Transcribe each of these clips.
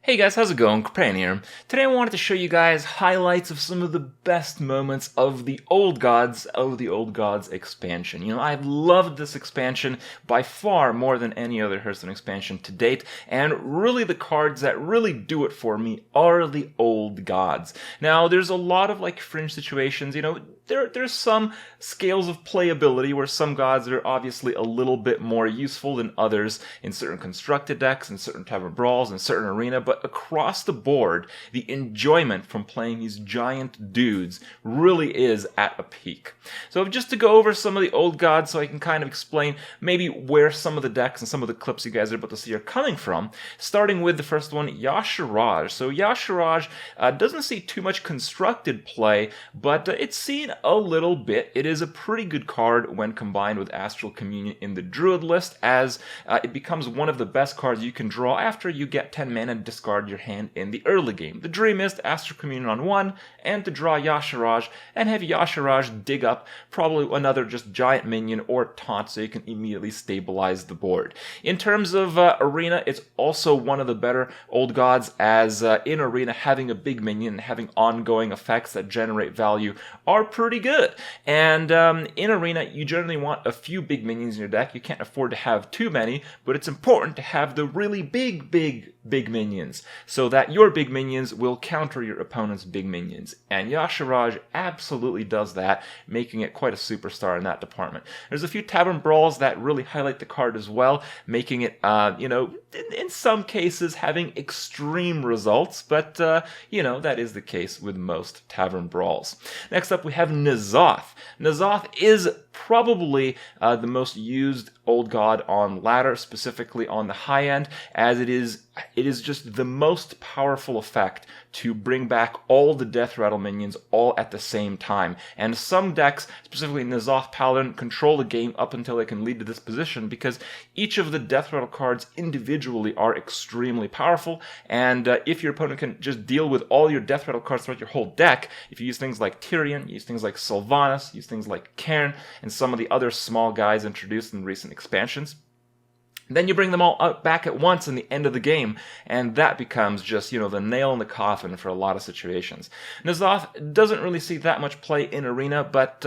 Hey guys, how's it going? Kripparrian here. Today I wanted to show you guys highlights of some of the best moments of the Old Gods expansion. I've loved this expansion by far more than any other Hearthstone expansion to date, and really the cards that really do it for me are the Old Gods. Now, there's a lot of fringe situations, there's some scales of playability where some gods are obviously a little bit more useful than others in certain constructed decks, in certain tavern brawls, in certain arena, but across the board, the enjoyment from playing these giant dudes really is at a peak. So just to go over some of the old gods so I can kind of explain maybe where some of the decks and some of the clips you guys are about to see are coming from, starting with the first one, Y'Shaarj. So Y'Shaarj doesn't see too much constructed play, but it's seen a little bit. It is a pretty good card when combined with Astral Communion in the Druid list, as it becomes one of the best cards you can draw after you get 10 mana and discard your hand in the early game. The dream is to Astral Communion on 1 and to draw Y'Shaarj and have Y'Shaarj dig up probably another just giant minion or taunt so you can immediately stabilize the board. In terms of Arena, it's also one of the better old gods, as in Arena having a big minion and having ongoing effects that generate value are pretty good. And in Arena, you generally want a few big minions in your deck. You can't afford to have too many, but it's important to have the really big minions, so that your big minions will counter your opponent's big minions. And Y'Shaarj absolutely does that, making it quite a superstar in that department. There's a few tavern brawls that really highlight the card as well, making it, in some cases having extreme results, but, that is the case with most tavern brawls. Next up, we have N'Zoth. N'Zoth is probably the most used old god on ladder, specifically on the high end, as it is just the most powerful effect to bring back all the Death Rattle minions all at the same time. And some decks, specifically N'Zoth Paladin, control the game up until they can lead to this position, because each of the Death Rattle cards individually are extremely powerful, and if your opponent can just deal with all your Death Rattle cards throughout your whole deck, if you use things like Tyrion, use things like Sylvanas, use things like Cairn, and some of the other small guys introduced in recent expansions, then you bring them all out back at once in the end of the game, and that becomes just, the nail in the coffin for a lot of situations. N'Zoth doesn't really see that much play in Arena, but,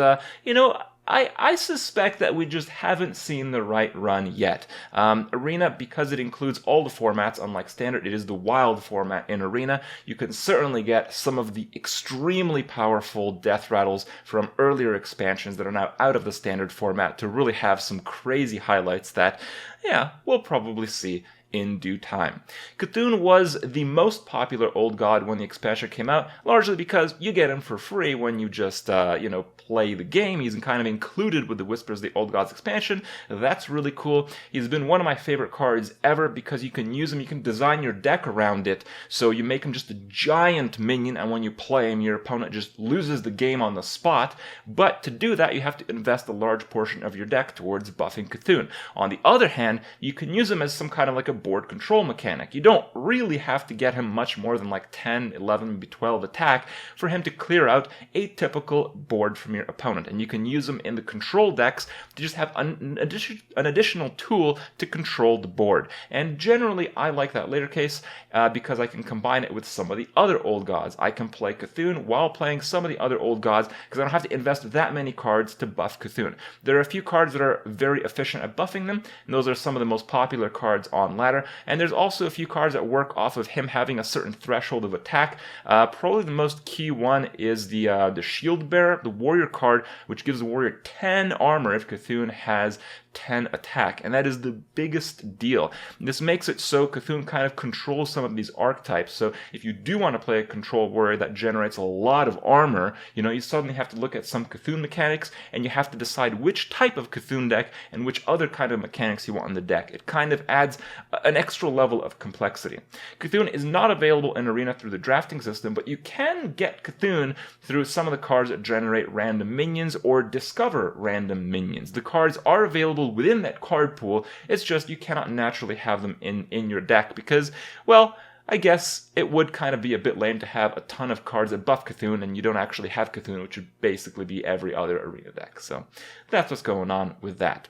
I suspect that we just haven't seen the right run yet. Arena, because it includes all the formats, unlike Standard, it is the wild format in Arena. You can certainly get some of the extremely powerful Death Rattles from earlier expansions that are now out of the Standard format to really have some crazy highlights that, we'll probably see in due time. Cthulhu was the most popular old god when the expansion came out, largely because you get him for free when you just, play the game. He's kind of included with the Whispers of the Old Gods expansion. That's really cool. He's been one of my favorite cards ever because you can use him, you can design your deck around it, so you make him just a giant minion, and when you play him, your opponent just loses the game on the spot. But to do that, you have to invest a large portion of your deck towards buffing Cthulhu. On the other hand, you can use him as some kind of a board control mechanic. You don't really have to get him much more than 10, 11, maybe 12 attack for him to clear out a typical board from your opponent, and you can use him in the control decks to just have an additional tool to control the board. And generally, I like that later case because I can combine it with some of the other old gods. I can play Cthulhu while playing some of the other old gods because I don't have to invest that many cards to buff Cthulhu. There are a few cards that are very efficient at buffing them, and those are some of the most popular cards on ladder. And there's also a few cards that work off of him having a certain threshold of attack. Probably the most key one is the Shield Bearer, the warrior card, which gives the warrior 10 armor if Cthulhu has 10 attack, and that is the biggest deal. This makes it so Cthulhu kind of controls some of these archetypes, so if you do want to play a control warrior that generates a lot of armor, you suddenly have to look at some Cthulhu mechanics, and you have to decide which type of Cthulhu deck and which other kind of mechanics you want in the deck. It kind of adds an extra level of complexity. Cthulhu is not available in Arena through the drafting system, but you can get Cthulhu through some of the cards that generate random minions or discover random minions. The cards are available within that card pool, it's just you cannot naturally have them in your deck because, well, I guess it would kind of be a bit lame to have a ton of cards that buff Cthulhu and you don't actually have Cthulhu, which would basically be every other Arena deck. So that's what's going on with that.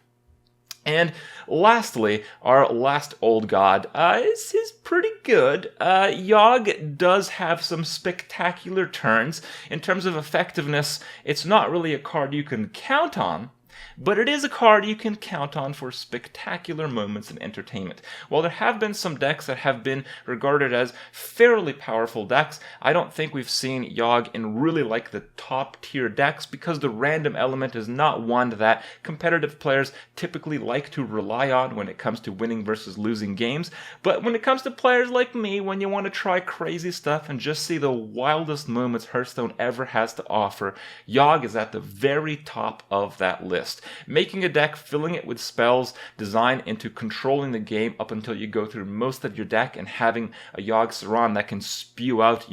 And lastly, our last old god is pretty good. Yogg does have some spectacular turns. In terms of effectiveness, it's not really a card you can count on, but it is a card you can count on for spectacular moments in entertainment. While there have been some decks that have been regarded as fairly powerful decks, I don't think we've seen Yogg in really like the top tier decks because the random element is not one that competitive players typically like to rely on when it comes to winning versus losing games. But when it comes to players like me, when you want to try crazy stuff and just see the wildest moments Hearthstone ever has to offer, Yogg is at the very top of that list. Making a deck, filling it with spells designed into controlling the game up until you go through most of your deck, and having a Yogg Saron that can spew out,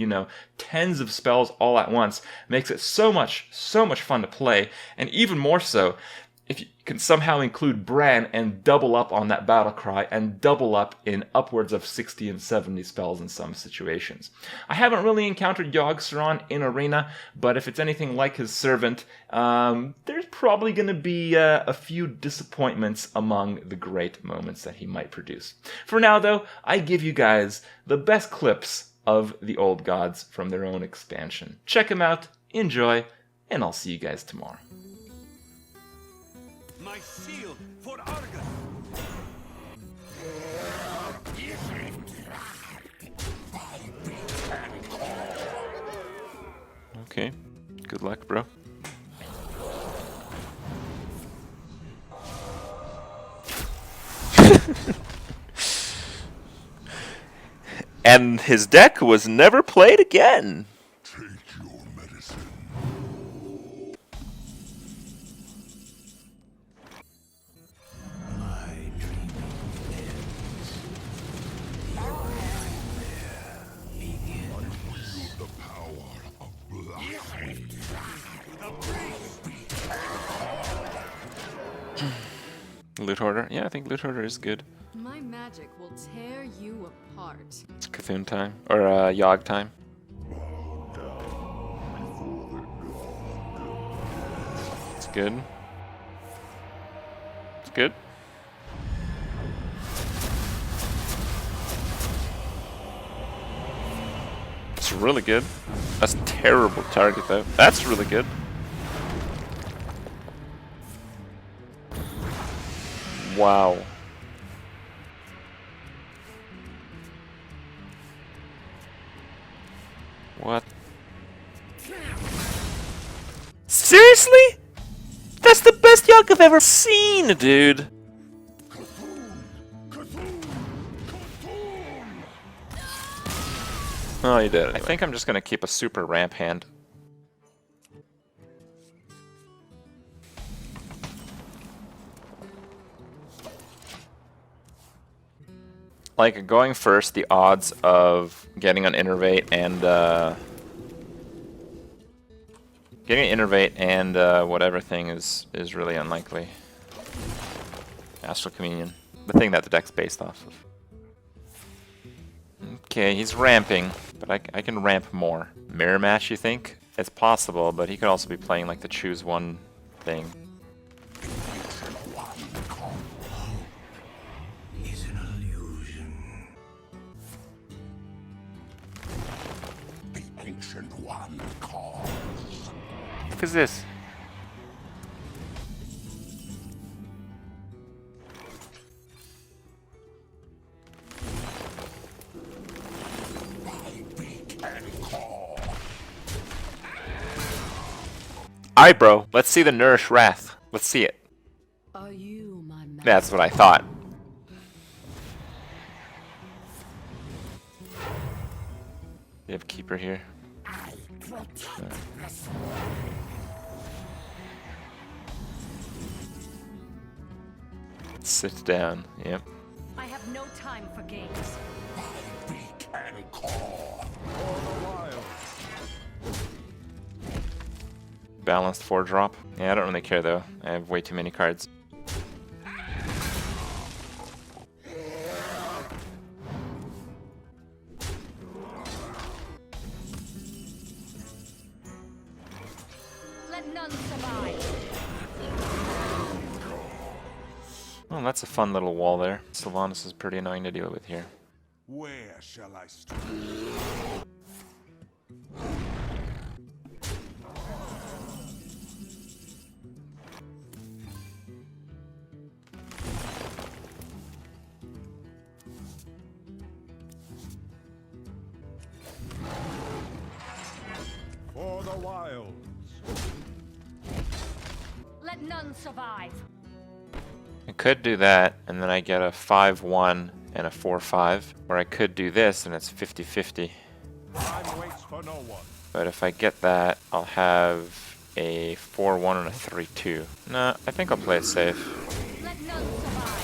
tens of spells all at once makes it so much fun to play. And even more so if you can somehow include Bran and double up on that battle cry and double up in upwards of 60 and 70 spells in some situations. I haven't really encountered Yogg Saron in Arena, but if it's anything like his servant, there's probably going to be a few disappointments among the great moments that he might produce. For now, though, I give you guys the best clips of the old gods from their own expansion. Check them out, enjoy, and I'll see you guys tomorrow. My shield for Argus. Okay, good luck, bro. And his deck was never played again. Take your medicine. My dreaming ends. Your nightmare begins. I wield the power of black. Loot Hoarder? Yeah, I think Loot Hoarder is good. My magic will tear you apart. It's Cthulhu time. Or Yogg time. It's good. It's good. It's really good. That's a terrible target though. That's really good. Wow. What? Seriously? That's the best Yogg I've ever seen, dude. Oh, you did it. I think I'm just gonna keep a super ramp hand. Like, going first, the odds of getting an Innervate and, whatever thing is really unlikely. Astral Communion. The thing that the deck's based off of. Okay, he's ramping, but I can ramp more. Mirror Match, you think? It's possible, but he could also be playing, like, the choose one thing. What is this? Alright, bro. Let's see the Nourish Wrath. Let's see it. Are you my master? That's what I thought. You have Keeper here. Sit down. Yep. I have no time for games. Balanced 4-drop. Yeah, I don't really care though. I have way too many cards. Let none survive. Well, that's a fun little wall there. Sylvanas is pretty annoying to deal with here. Where shall I start? For the wilds. Let none survive. I could do that, and then I get a 5-1 and a 4-5. Or I could do this, and it's 50-50. Time waits for no one. But if I get that, I'll have a 4-1 and a 3-2. Nah, I think I'll play it safe. Let none survive.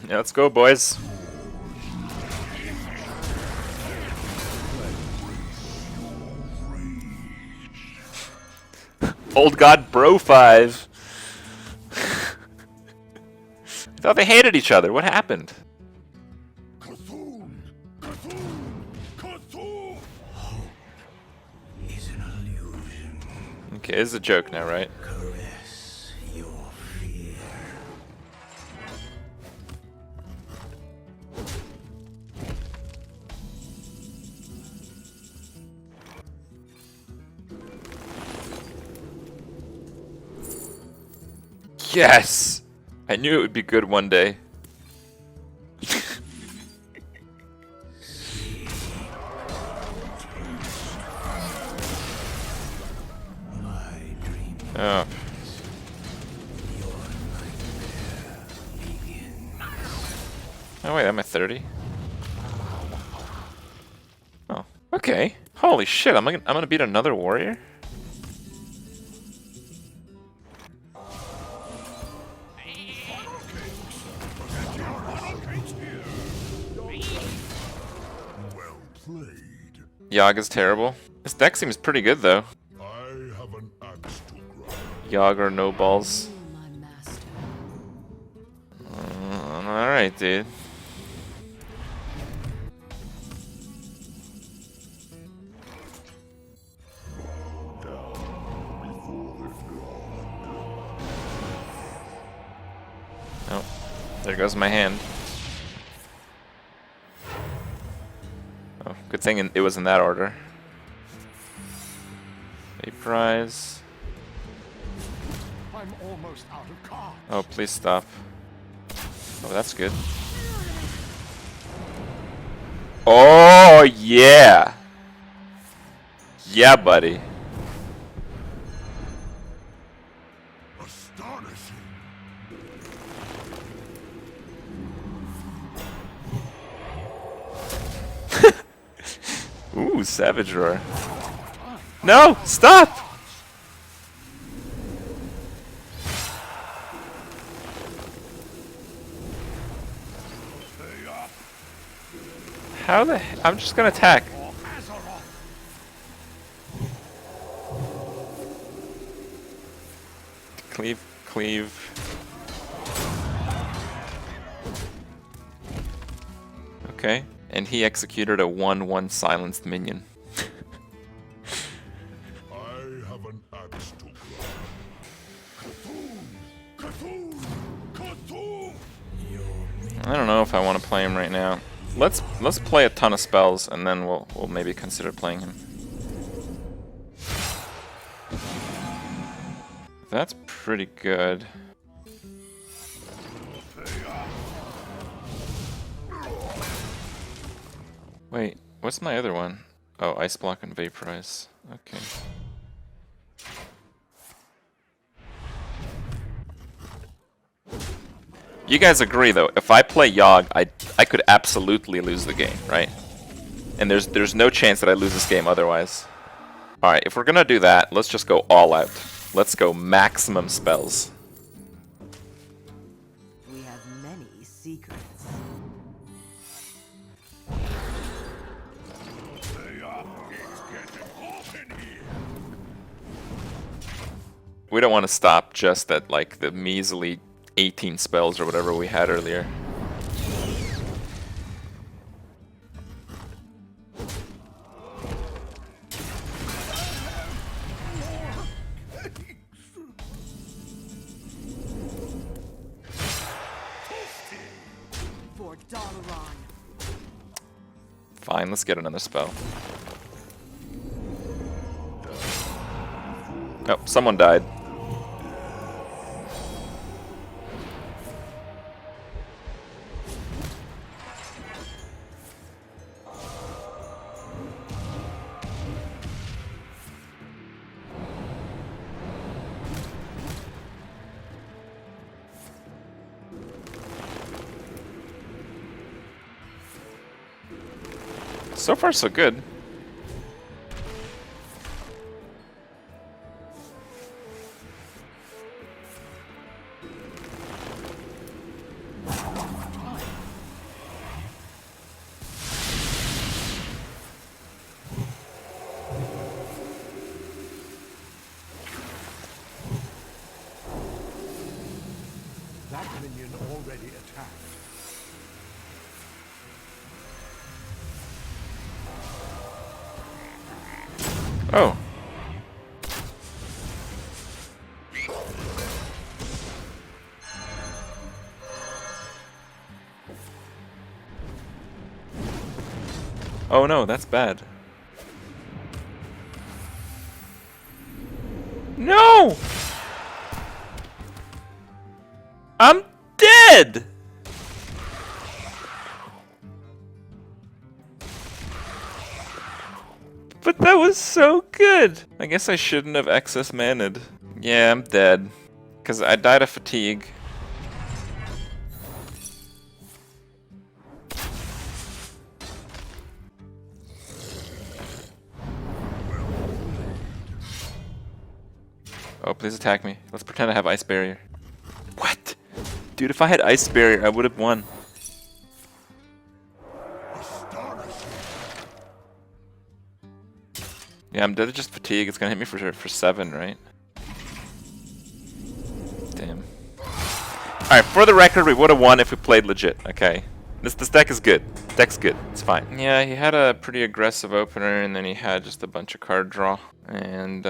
Yeah, let's go, boys. Old God Bro 5. I thought they hated each other. What happened? Cthulhu! Cthulhu! Cthulhu! Is an illusion. Okay, this is a joke now, right? Caress your fear. Yes! I knew it would be good one day. My dream Oh. Oh wait, I'm at 30. Oh, okay. Holy shit! I'm gonna beat another warrior. Well played. Yogg is terrible. This deck seems pretty good though. I have an axe to grind. Yogg or no balls. My master. Alright, dude. Oh, there goes my hand. Oh, good thing it was in that order. Vaporize. I'm almost out of cards. Oh, please stop. Oh, that's good. Oh, yeah! Yeah, buddy. Astonishing. Ooh, Savage Roar. No! Stop! How the I'm just gonna attack. Cleave, cleave. Okay. And he executed a 1/1 silenced minion. I have an axe to grind. Cthulhu! Cthulhu! Cthulhu! I don't know if I want to play him right now. Let's play a ton of spells and then we'll maybe consider playing him. That's pretty good. Wait, what's my other one? Oh, Ice Block and Vaporize. Okay. You guys agree though, if I play Yogg, I could absolutely lose the game, right? And there's no chance that I lose this game otherwise. Alright, if we're gonna do that, let's just go all out. Let's go maximum spells. We have many secrets. It's getting hot in here. We don't want to stop just at like the measly 18 spells or whatever we had earlier. For Dalaran. Fine, let's get another spell. Oh, someone died. So far, so good. That minion already attacked. Oh. Oh no, that's bad. No! I'm dead! But that was so good! I guess I shouldn't have excess maned. Yeah, I'm dead. Because I died of fatigue. Oh, please attack me. Let's pretend I have Ice Barrier. What? Dude, if I had Ice Barrier, I would have won. Yeah, I'm dead of just fatigue. It's gonna hit me for 7, right? Damn. Alright, for the record, we would have won if we played legit, okay? This deck is good. Deck's good. It's fine. Yeah, he had a pretty aggressive opener, and then he had just a bunch of card draw. And,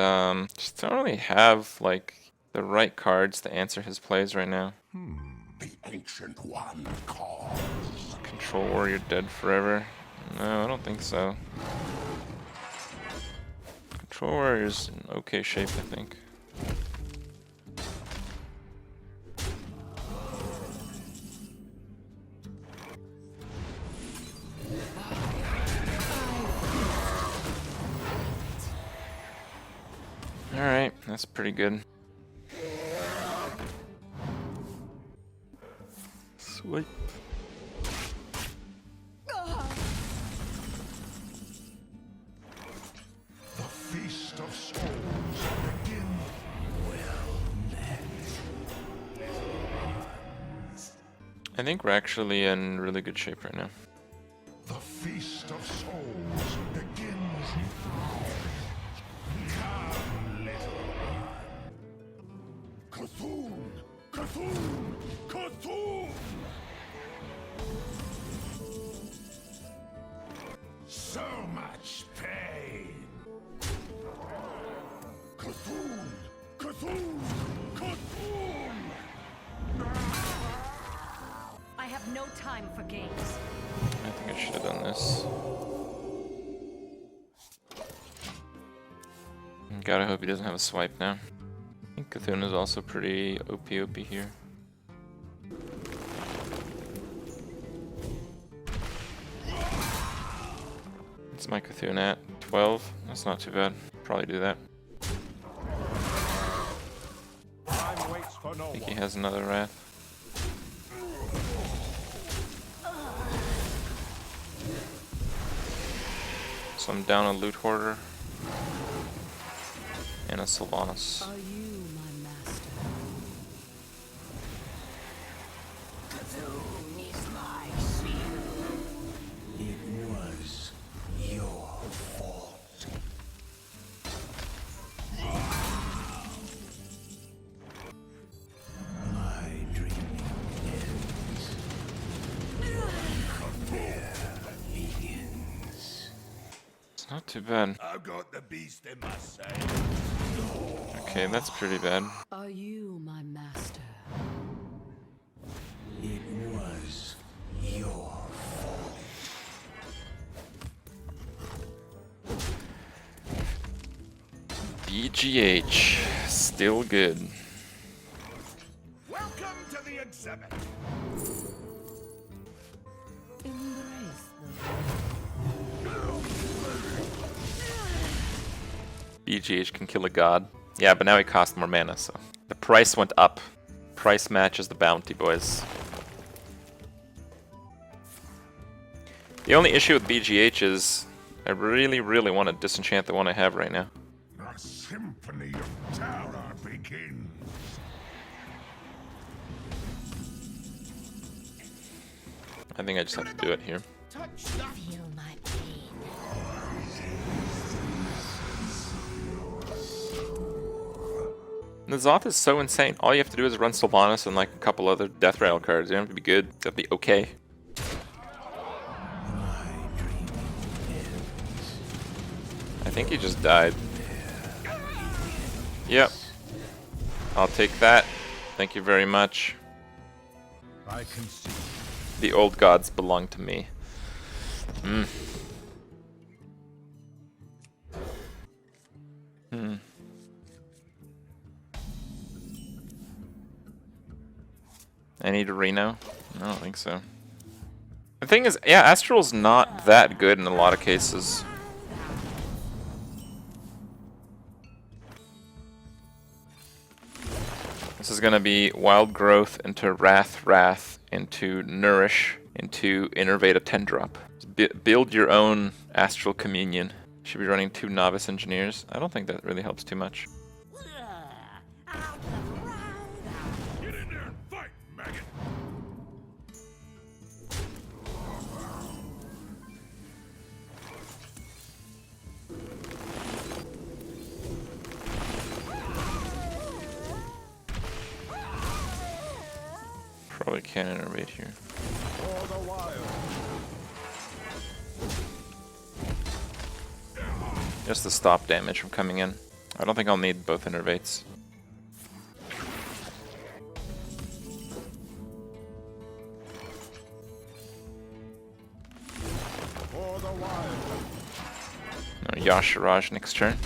just don't really have, like, the right cards to answer his plays right now. The Ancient One calls. Control Warrior dead forever? No, I don't think so. Control Warrior's in okay shape, I think. Alright, that's pretty good. Sweet. The Feast of Souls begin. I think we're actually in really good shape right now. The Feast of Souls begins. Come, little one. Cthulhu! Cthulhu! Cthulhu! So much pain. Cthulhu! Cthulhu! Cthulhu! I have no time for games. I think I should have done this. Gotta hope he doesn't have a swipe now. I think Cthulhu is also pretty OP here. What's my Cthulhu at? 12? That's not too bad. Probably do that. Time waits for no I think he one. has another Wrath. So I'm down a Loot Hoarder and a Sylvanas. Are you my master? It was your fault. too bad. I've got the beast in my sight. Okay, that's pretty bad. Are you my master? It was your fault. BGH, still good. Welcome to the exhibit. Embrace the BGH can kill a god. Yeah, but now he costs more mana, so. The price went up. Price matches the bounty, boys. The only issue with BGH is I really, really want to disenchant the one I have right now. The symphony of terror begins. I think I just have to do it here. feel my pain. The Zoth is so insane. All you have to do is run Sylvanas and like a couple other Death Rattle cards. You don't have to be good. You have to be okay. I think he just died. Yep. I'll take that. Thank you very much. I can see. The old gods belong to me. Hmm. I need a Reno? I don't think so. The thing is, yeah, Astral's not that good in a lot of cases. This is gonna be Wild Growth into Wrath, into Nourish, into Innervate a 10-drop. Build your own Astral Communion. Should be running 2 Novice Engineers. I don't think that really helps too much. Get in there and fight, maggot. Probably can't innervate here. For the wild. Just to stop damage from coming in. I don't think I'll need both innervates. For the wild. No, Yashiraj next turn.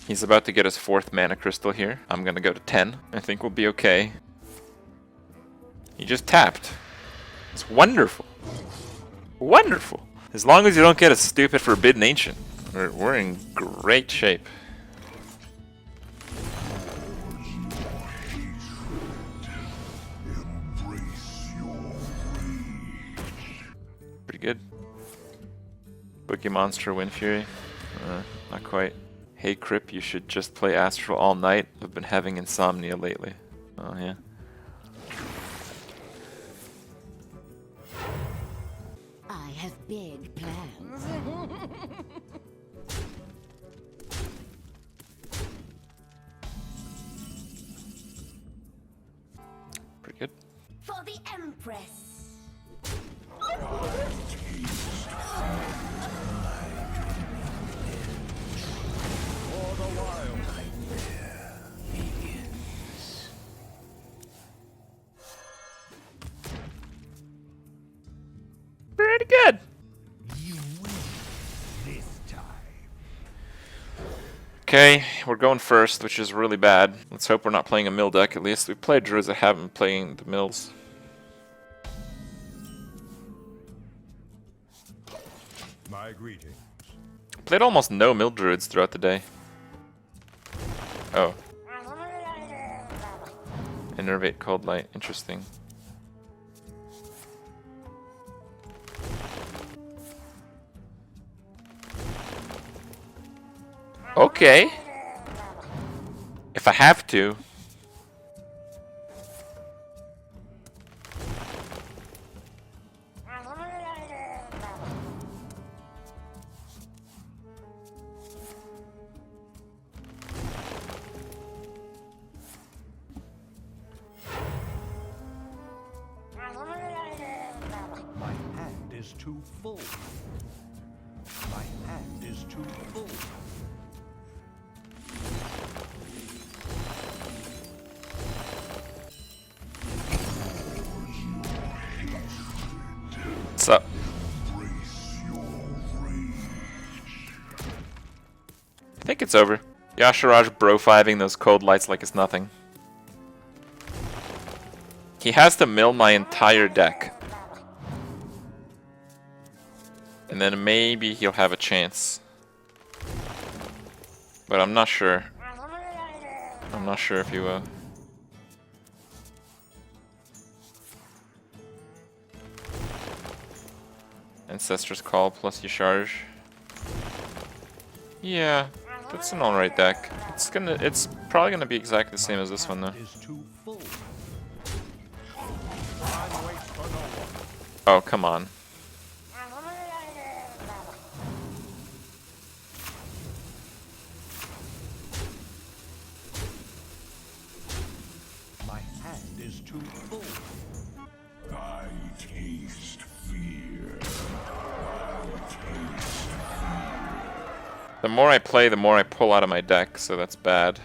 He's about to get his 4th mana crystal here. I'm gonna go to 10. I think we'll be okay. He just tapped. It's wonderful. Wonderful. As long as you don't get a stupid Forbidden Ancient, we're in great shape. Pretty good. Boogie Monster, Wind Fury. Not quite. Hey Kripp, you should just play Astral all night. I've been having insomnia lately. Oh yeah. I have big plans. Pretty good. For the Empress. For the wild. Pretty good. You win this time. Okay, we're going first, which is really bad. Let's hope we're not playing a mill deck at least. We played druids that haven't been playing the mills. My greetings. Played almost no mill druids throughout the day. Oh. Innervate Cold Light, interesting. Okay. If I have to. My hand is too full. hand is too full. What's up? I think it's over. Yashiraj bro-fiving those cold lights like it's nothing. He has to mill my entire deck. And then maybe he'll have a chance. But I'm not sure. I'm not sure if he will. Ancestor's Call plus Yasharj. Yeah, that's an alright deck. It's probably gonna be exactly the same as this one though. Is too full. Time waits for no one. Oh, come on. My hand is too full. I taste fear. I taste The more I play, the more I pull out of my deck, so that's bad.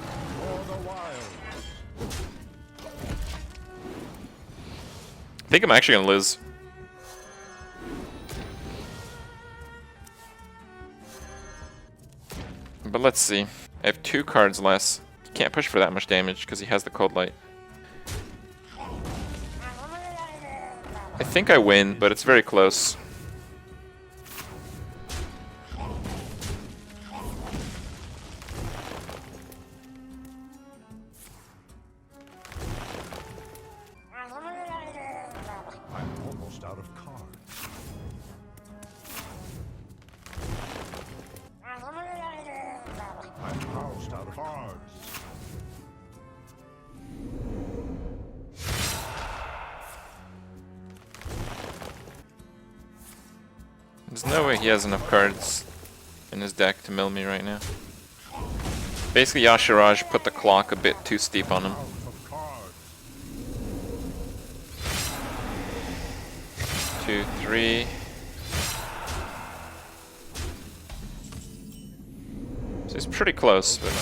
For the wild. I think I'm actually gonna lose. But let's see. I have 2 cards less. Can't push for that much damage because he has the Cold Light. I think I win, but it's very close. I'm almost out of cards. I'm almost out of cards. There's no way he has enough cards in his deck to mill me right now. Basically, Yashiraj put the clock a bit too steep on him. Out of cards. 2, 3. So he's pretty close, but